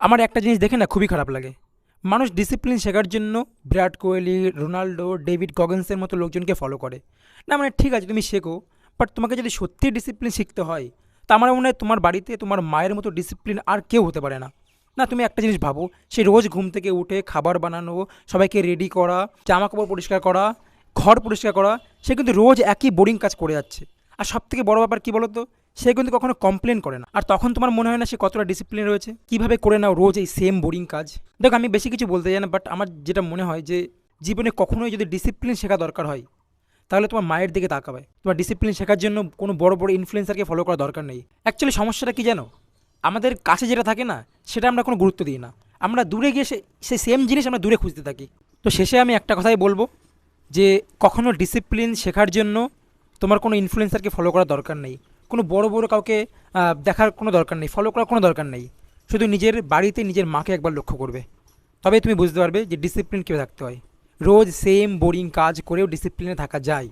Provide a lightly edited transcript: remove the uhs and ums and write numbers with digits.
আমার একটা জিনিস দেখে না খুবই খারাপ লাগে। মানুষ ডিসিপ্লিন শেখার জন্য বিরাট কোহলি, রোনাল্ডো, ডেভিড গগন্সের মতো লোকজনকে ফলো করে। না মানে ঠিক আছে তুমি শেখো, বাট তোমাকে যদি সত্যি ডিসিপ্লিন শিখতে হয়, তা আমার মনে হয় তোমার বাড়িতে তোমার মায়ের মতো ডিসিপ্লিন আর কেউ হতে পারে না। না তুমি একটা জিনিস ভাবো, সে রোজ ঘুম থেকে উঠে খাবার বানানো, সবাইকে রেডি করা, জামা কাপড় পরিষ্কার করা, ঘর পরিষ্কার করা, সে কিন্তু রোজ একই বোরিং কাজ করে যাচ্ছে। আর সব থেকে বড় ব্যাপার কী বলো তো, সে কিন্তু কখনো কমপ্লেন করে না। আর তখন তোমার মনে হয় না সে কতটা ডিসিপ্লিন রয়েছে? কিভাবে করে নাও রোজ এই সেম বোরিং কাজ। দেখো আমি বেশি কিছু বলতে চাই না, বাট আমার যেটা মনে হয় যে জীবনে কখনোই যদি ডিসিপ্লিন শেখা দরকার হয়, তাহলে তোমার মায়ের দিকে তাকাবে। তোমার ডিসিপ্লিন শেখার জন্য কোনো বড় বড় ইনফ্লুয়েন্সারকে ফলো করা দরকার নেই। অ্যাকচুয়ালি সমস্যাটা কি জানো, আমাদের কাছে যেটা থাকে না সেটা আমরা কোনো গুরুত্ব দিই না। আমরা দূরে গিয়ে সেই সেম জিনিস আমরা দূরে খুঁজতে থাকি। তো শেষে আমি একটা কথাই বলবো, যে কখনো ডিসিপ্লিন শেখার জন্য তোমার কোনো ইনফ্লুয়েন্সারকে ফলো করার দরকার নেই। কোনো বড় বড় কাউকে দেখার কোনো দরকার নেই, ফলো করার কোনো দরকার নেই। শুধু নিজের বাড়িতে নিজের মাকে একবার লক্ষ্য করবে, তবেই তুমি বুঝতে পারবে যে ডিসিপ্লিন কীভাবে থাকতে হয়। রোজ সেম বোরিং কাজ করেও ডিসিপ্লিনে থাকা যায়।